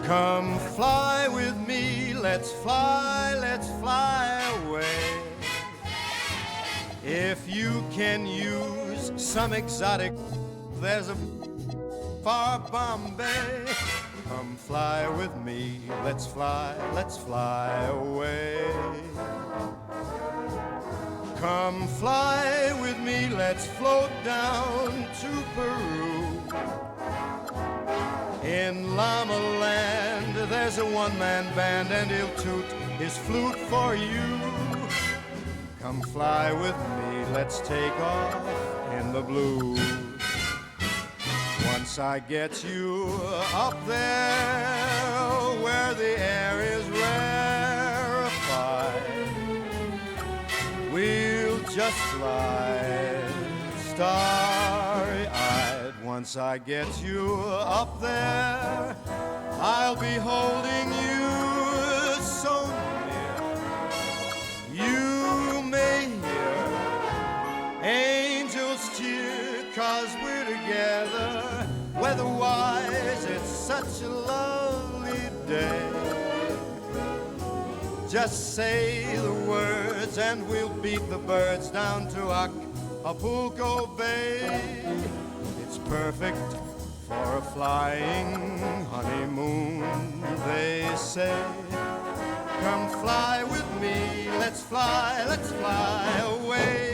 Come fly with me, let's fly away. If you can use some exotic, there's a far Bombay. Come fly with me, let's fly away. Come fly with me, let's float down to Peru. In Llama Land, there's a one-man band and he'll toot his flute for you. Come fly with me, let's take off in the blue. Once I get you up there where the air is rarefied, we'll just fly starry-eyed. Once I get you up there, I'll be holding you so near. You may hear angels cheer, 'cause we're together. Weather-wise, it's such a lovely day. Just say the words and we'll beat the birds down to Acapulco Bay. It's perfect for a flying honeymoon, they say. Come fly with me, let's fly away.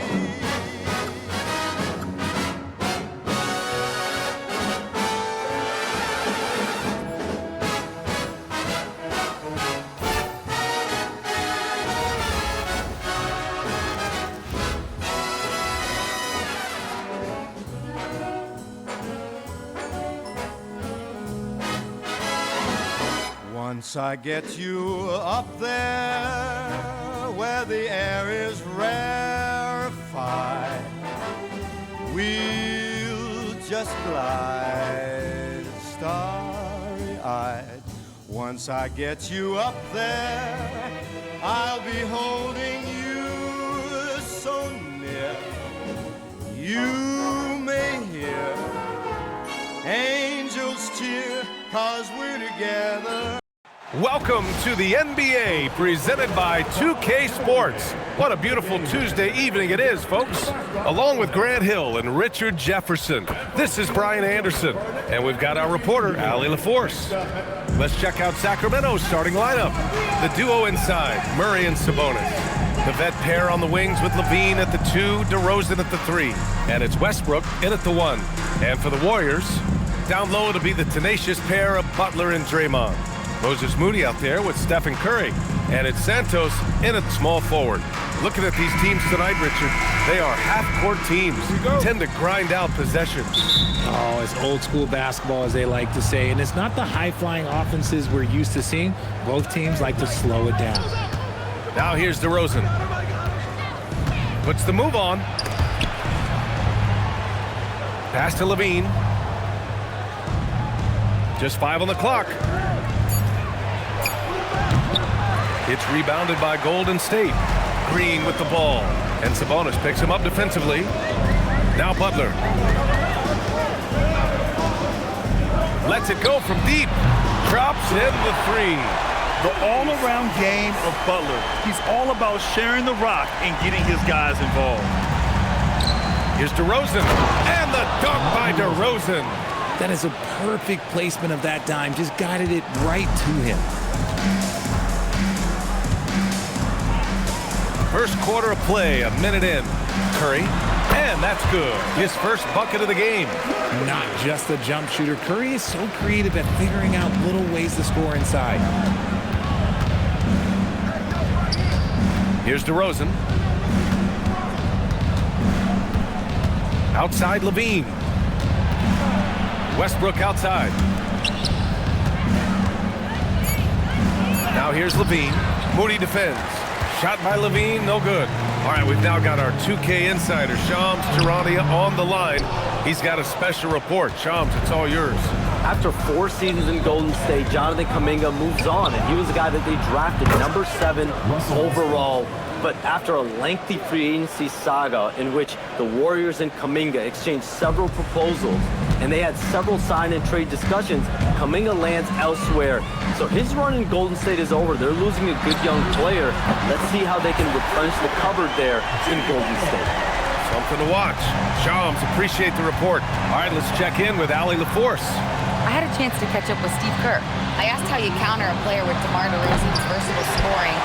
Once I get you up there where the air is rarefied, we'll just glide starry-eyed. Once I get you up there, I'll be holding you so near. You may hear angels cheer, 'cause we're together. Welcome to the NBA, presented by 2K Sports. What a beautiful Tuesday evening it is, folks. Along with Grant Hill and Richard Jefferson, this is Brian Anderson, and we've got our reporter, Allie LaForce. Let's check out Sacramento's starting lineup. The duo inside, Murray and Sabonis. The vet pair on the wings with Levine at the 2, DeRozan at the 3. And it's Westbrook in at the 1. And for the Warriors, down low it'll be the tenacious pair of Butler and Draymond. Moses Moody out there with Stephen Curry. And it's Santos in at small forward. Looking at these teams tonight, Richard, they are half-court teams. Tend to grind out possessions. Oh, it's old school basketball, as they like to say. And it's not the high-flying offenses we're used to seeing. Both teams like to slow it down. Now here's DeRozan. Puts the move on. Pass to Levine. Just 5 on the clock. It's rebounded by Golden State. Green with the ball. And Sabonis picks him up defensively. Now Butler. Lets it go from deep. Drops in the 3. The all-around game of Butler. He's all about sharing the rock and getting his guys involved. Here's DeRozan. And the dunk by DeRozan. That is a perfect placement of that dime. Just guided it right to him. First quarter of play, a minute in. Curry, and that's good. His first bucket of the game. Not just a jump shooter. Curry is so creative at figuring out little ways to score inside. Here's DeRozan. Outside Levine. Westbrook outside. Now here's Levine. Moody defends. Shot by Levine, no good. All right, we've now got our 2K insider, Shams Charania, on the line. He's got a special report. Shams, it's all yours. After 4 seasons in Golden State, Jonathan Kuminga moves on, and he was the guy that they drafted number 7 overall. But after a lengthy free agency saga in which the Warriors and Kuminga exchanged several proposals, and they had several sign and trade discussions. Kuminga lands elsewhere. So his run in Golden State is over. They're losing a good young player. Let's see how they can replenish the cupboard there in Golden State. Something to watch. Shams, appreciate the report. All right, let's check in with Allie LaForce. I had a chance to catch up with Steve Kerr. I asked how you counter a player with DeMar DeRozan's versatile scoring.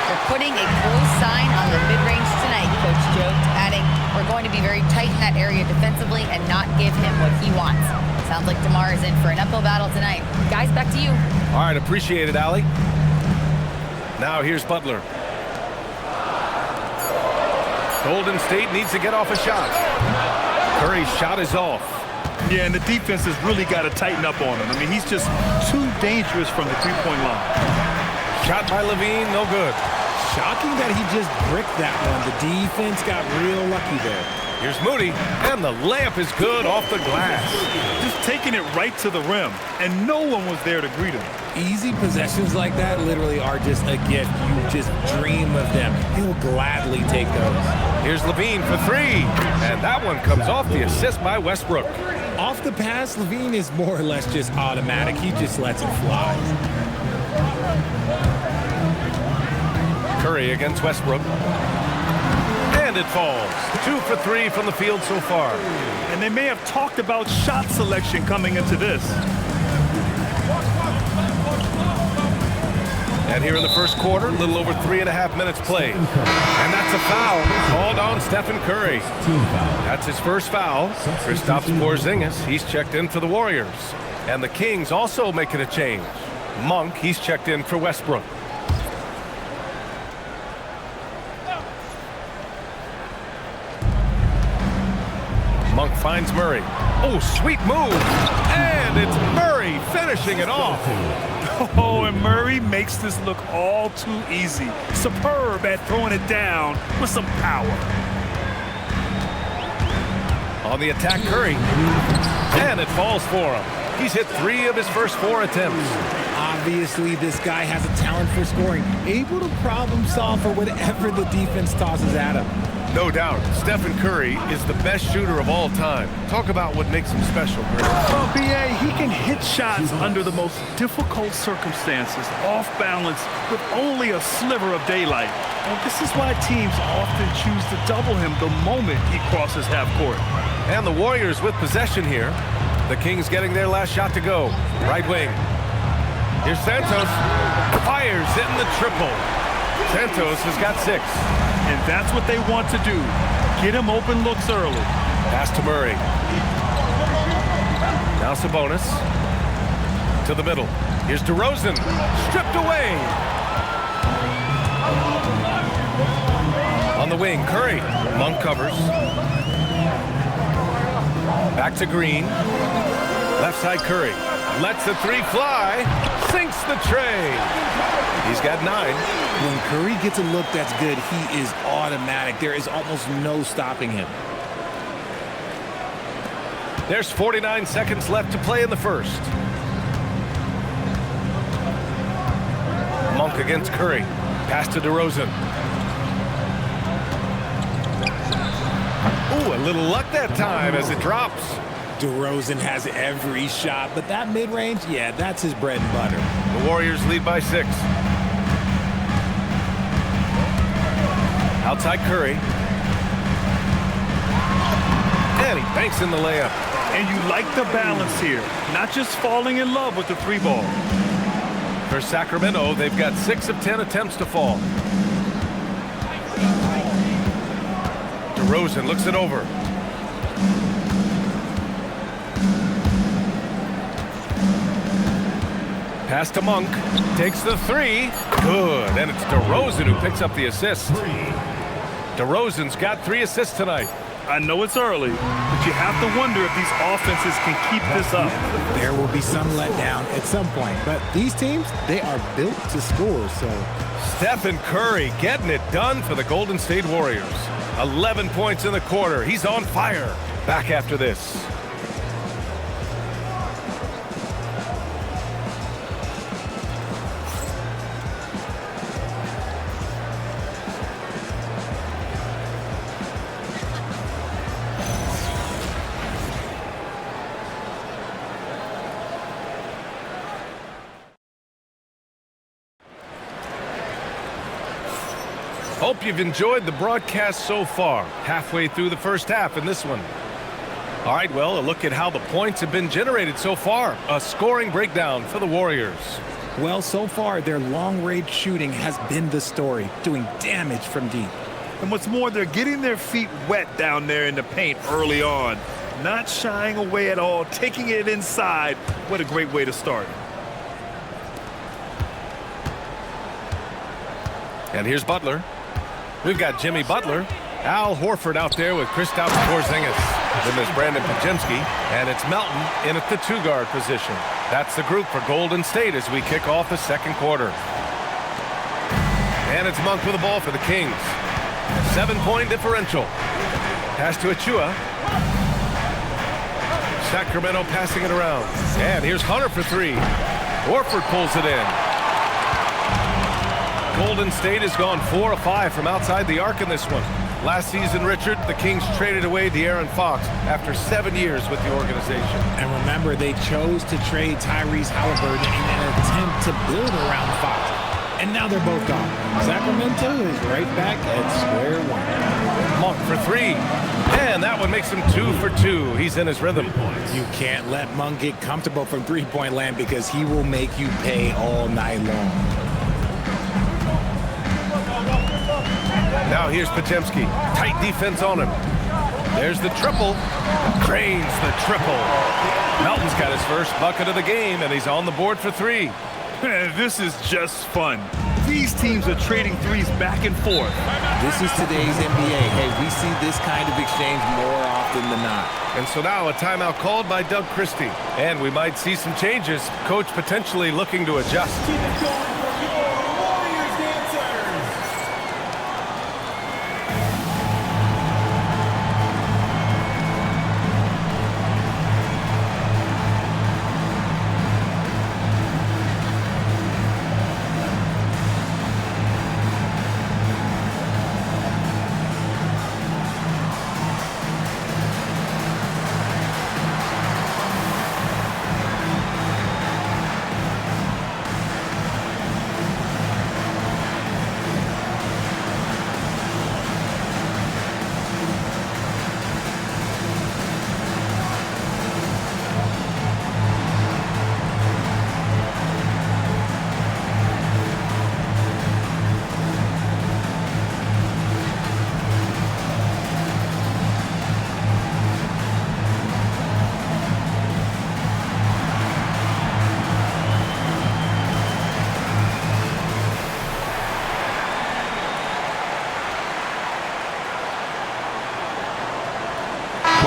They're putting a close sign on the mid-range tonight, Coach joked, adding, we're going to be very tight in that area defensively and not give him what he wants. Sounds like DeMar is in for an uphill battle tonight. Guys, back to you. All right, appreciate it, Allie. Now here's Butler. Golden State needs to get off a shot. Curry's shot is off. Yeah, and the defense has really got to tighten up on him. I mean, he's just too dangerous from the three-point line. Shot by Levine, no good. Shocking that he just bricked that one. The defense got real lucky there. Here's Moody, and the layup is good off the glass. Just taking it right to the rim, and no one was there to greet him. Easy possessions like that literally are just a gift. You just dream of them. He'll gladly take those. Here's Levine for three, and that one comes off the assist by Westbrook. Off the pass, Levine is more or less just automatic. He just lets it fly. Curry against Westbrook. And it falls. 2 for 3 from the field so far. And they may have talked about shot selection coming into this. And here in the first quarter, a little over 3.5 minutes played. And that's a foul called on Stephen Curry. That's his first foul. Kristaps Porzingis, he's checked in for the Warriors. And the Kings also making a change. Monk, he's checked in for Westbrook. Monk finds Murray. Oh, sweet move. And it's Murray finishing it off. Oh, and Murray makes this look all too easy. Superb at throwing it down with some power. On the attack, Curry. And it falls for him. He's hit 3 of his first 4 attempts. Obviously, this guy has a talent for scoring, able to problem solve for whatever the defense tosses at him. No doubt, Stephen Curry is the best shooter of all time. Talk about what makes him special, Greg. Well, B.A., he can hit shots under the most difficult circumstances, off balance, with only a sliver of daylight. And this is why teams often choose to double him the moment he crosses half court. And the Warriors with possession here. The Kings getting their last shot to go. Right wing. Here's Santos. Fires in the triple. Santos has got 6. And that's what they want to do. Get him open looks early. Pass to Murray. Now Sabonis. To the middle. Here's DeRozan. Stripped away. On the wing, Curry. Monk covers. Back to Green. Left side, Curry. Lets the 3 fly. Sinks the tray. He's got 9. When Curry gets a look that's good, he is automatic. There is almost no stopping him. There's 49 seconds left to play in the first. Monk against Curry. Pass to DeRozan. Ooh, a little luck that time as it drops. DeRozan has every shot, but that mid-range, yeah, that's his bread and butter. The Warriors lead by 6. Outside Curry. And he banks in the layup. And you like the balance here, not just falling in love with the 3 ball. For Sacramento, they've got 6 of 10 attempts to fall. DeRozan looks it over. Pass to Monk. Takes the 3. Good. And it's DeRozan who picks up the assist. DeRozan's got 3 assists tonight. I know it's early, but you have to wonder if these offenses can keep this up. There will be some letdown at some point, but these teams, they are built to score, so. Stephen Curry getting it done for the Golden State Warriors. 11 points in the quarter. He's on fire. Back after this. Hope you've enjoyed the broadcast so far. Halfway through the first half in this one. All right, well, a look at how the points have been generated so far. A scoring breakdown for the Warriors. Well, so far, their long-range shooting has been the story, doing damage from deep. And what's more, they're getting their feet wet down there in the paint early on. Not shying away at all, taking it inside. What a great way to start. And here's Butler. We've got Jimmy Butler. Al Horford out there with Kristaps Porzingis. Then there's Brandon Pajemski. And it's Melton in at the two-guard position. That's the group for Golden State as we kick off the second quarter. And it's Monk with the ball for the Kings. 7-point differential. Pass to Achua. Sacramento passing it around. And here's Hunter for three. Horford pulls it in. Golden State has gone 4 of 5 from outside the arc in this one. Last season, Richard, the Kings traded away De'Aaron Fox after 7 years with the organization. And remember, they chose to trade Tyrese Halliburton in an attempt to build around Fox. And now they're both gone. Sacramento is right back at square one. Monk for three. And that one makes him 2 for 2. He's in his rhythm. You can't let Monk get comfortable from three-point land because he will make you pay all night long. Now here's Pajemski. Tight defense on him. There's the triple. Cranes the triple. Melton's got his first bucket of the game, and he's on the board for three. This is just fun. These teams are trading threes back and forth. This is today's NBA. Hey, we see this kind of exchange more often than not. And so now a timeout called by Doug Christie. And we might see some changes. Coach potentially looking to adjust.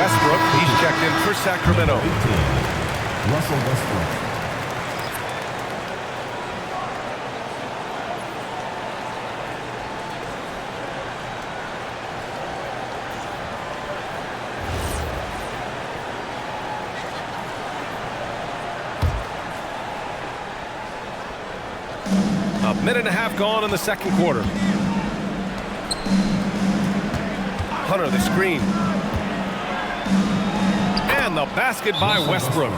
Westbrook, he's checked in for Sacramento. Russell Westbrook. A minute and a half gone in the second quarter. Hunter the screen. And the basket by Westbrook.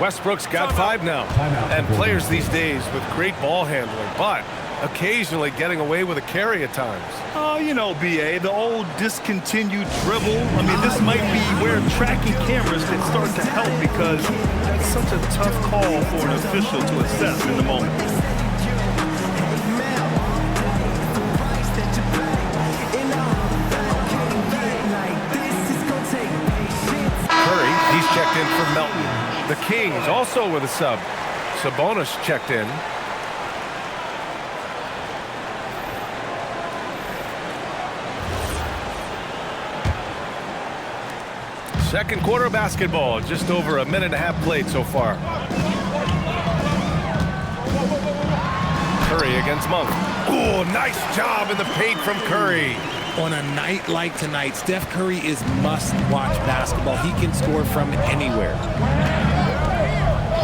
Westbrook's got 5 now. And players these days with great ball handling, but occasionally getting away with a carry at times. Oh, you know, BA, the old discontinued dribble. I mean, this might be where tracking cameras can start to help because that's such a tough call for an official to assess in the moment. He's checked in for Melton. The Kings also with a sub. Sabonis checked in. Second quarter basketball. Just over a minute and a half played so far. Curry against Monk. Oh, nice job in the paint from Curry. On a night like tonight, Steph Curry is must-watch basketball. He can score from anywhere.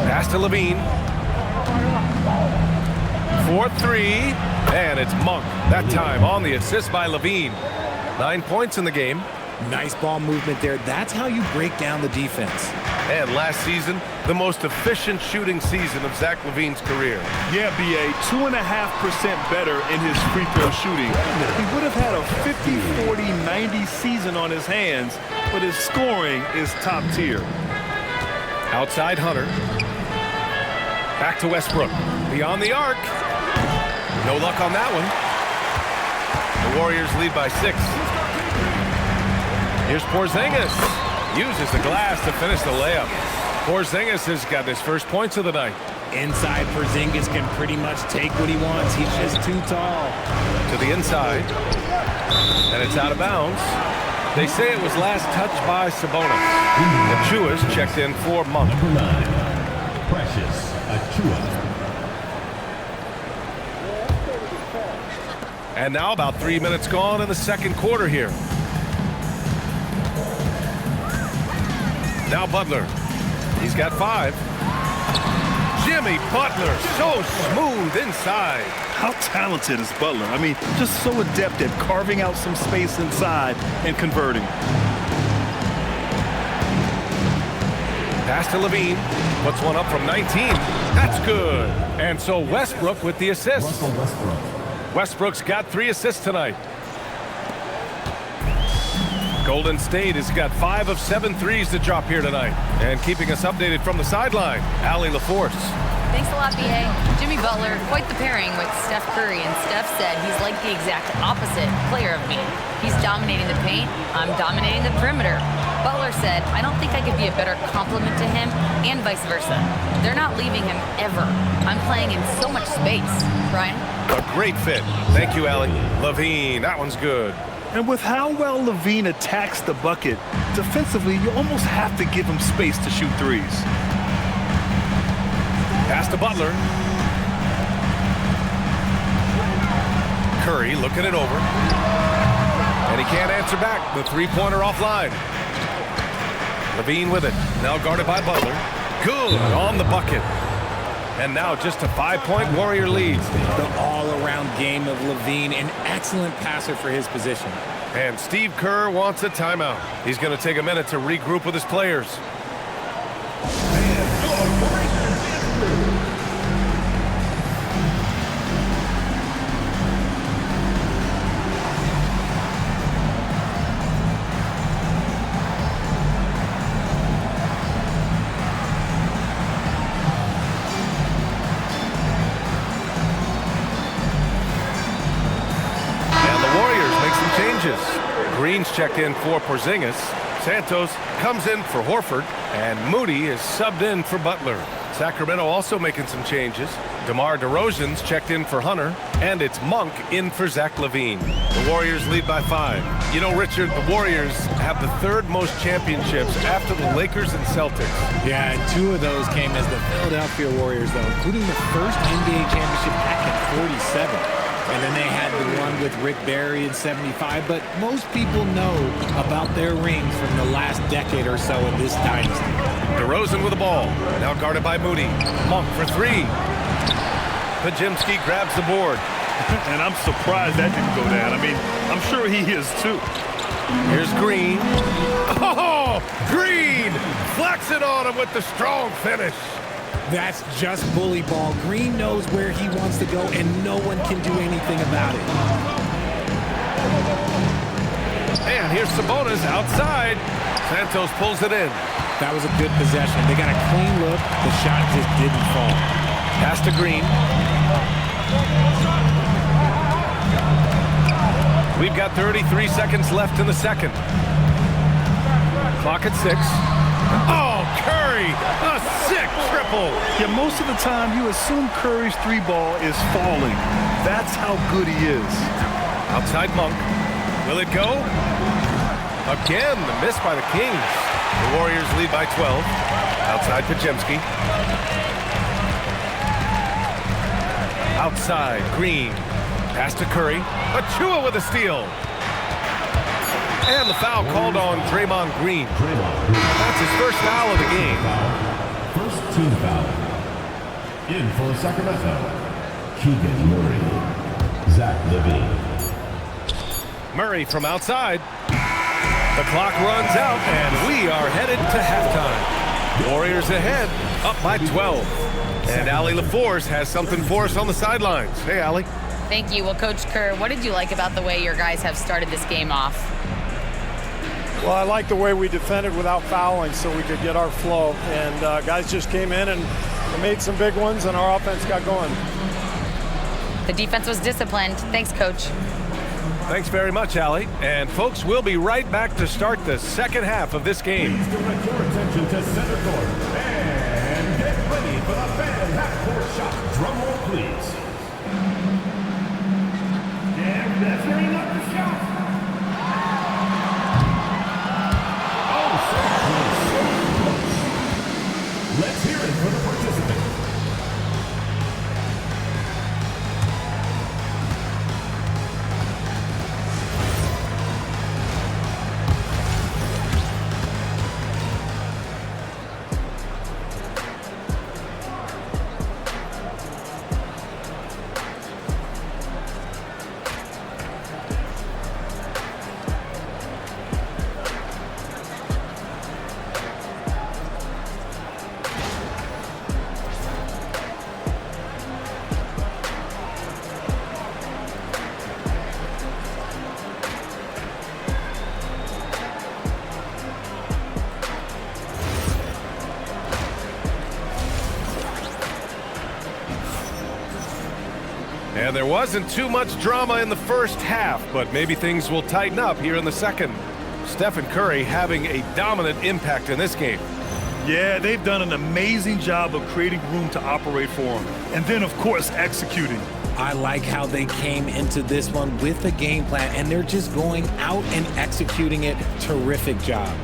Pass to Levine. 4-3. And it's Monk. That time on the assist by Levine. 9 points in the game. Nice ball movement there. That's how you break down the defense. And last season, the most efficient shooting season of Zach LaVine's career. Yeah, BA, 2.5% better in his free throw shooting. He would have had a 50-40-90 season on his hands, but his scoring is top tier. Outside Hunter. Back to Westbrook. Beyond the arc. No luck on that one. The Warriors lead by 6. Here's Porzingis. Uses the glass to finish the layup. Porzingis has got his first points of the night. Inside, Porzingis can pretty much take what he wants. He's just too tall. To the inside. And it's out of bounds. They say it was last touched by Sabonis. Achua's checked in for Monk. Number 9, Precious Achua. And now about 3 minutes gone in the second quarter here. Now Butler. He's got 5. Jimmy Butler, so smooth inside. How talented is Butler? I mean, just so adept at carving out some space inside and converting. Pass to Levine. Puts one up from 19. That's good. And so Westbrook with the assist. Russell Westbrook. Westbrook's got 3 assists tonight. Golden State has got 5 of 7 threes to drop here tonight. And keeping us updated from the sideline, Allie LaForce. Thanks a lot, BA. Jimmy Butler, quite the pairing with Steph Curry, and Steph said he's like the exact opposite player of me. He's dominating the paint, I'm dominating the perimeter. Butler said, I don't think I could be a better complement to him, and vice versa. They're not leaving him ever. I'm playing in so much space. Brian? A great fit. Thank you, Allie. Levine, that one's good. And with how well Levine attacks the bucket, defensively, you almost have to give him space to shoot threes. Pass to Butler. Curry looking it over. And he can't answer back. The three-pointer offline. Levine with it. Now guarded by Butler. Good on the bucket. And now just a 5-point Warrior lead. The all-around game of Levine, an excellent passer for his position. And Steve Kerr wants a timeout. He's going to take a minute to regroup with his players. Green's checked in for Porzingis. Santos comes in for Horford. And Moody is subbed in for Butler. Sacramento also making some changes. DeMar DeRozan's checked in for Hunter. And it's Monk in for Zach LaVine. The Warriors lead by 5. You know, Richard, the Warriors have the 3rd most championships after the Lakers and Celtics. Yeah, and 2 of those came as the Philadelphia Warriors, though, including the first NBA championship back in '47. And then they had the one with Rick Barry in '75, but most people know about their rings from the last decade or so in this dynasty. DeRozan with the ball, now guarded by Moody. Monk for 3. Pajimski grabs the board. And I'm surprised that didn't go down. I mean, I'm sure he is too. Here's Green. Oh, Green flexing on him with the strong finish. That's just bully ball. Green knows where he wants to go, and no one can do anything about it. And here's Sabonis outside. Santos pulls it in. That was a good possession. They got a clean look. The shot just didn't fall. Pass to Green. We've got 33 seconds left in the second. Clock at 6. Oh, Curry, a sick triple. Yeah, most of the time you assume Curry's 3-ball is falling. That's how good he is. Outside Monk. Will it go? Again, the miss by the Kings. The Warriors lead by 12. Outside Pajemski. Outside Green. Pass to Curry. Achua with a steal. And the foul called on Draymond Green. That's his first foul of the game. First team foul. In for Sacramento, Keegan Murray, Zach LaVine. Murray from outside. The clock runs out, and we are headed to halftime. Warriors ahead, up by 12. And Allie LaForce has something for us on the sidelines. Hey, Allie. Thank you. Well, Coach Kerr, what did you like about the way your guys have started this game off? Well, I like the way we defended without fouling so we could get our flow. And guys just came in and made some big ones, and our offense got going. The defense was disciplined. Thanks, Coach. Thanks very much, Allie. And folks, we'll be right back to start the second half of this game. Please direct your attention to center court and get ready for the fan half-court shot. Drum roll, please. Yeah, that's setting up the shot. Oh, so close. Let's hear it for the participant. And there wasn't too much drama in the first half, but maybe things will tighten up here in the second. Stephen Curry having a dominant impact in this game. Yeah, they've done an amazing job of creating room to operate for him. And then, of course, executing. I like how they came into this one with a game plan, and they're just going out and executing it. Terrific job.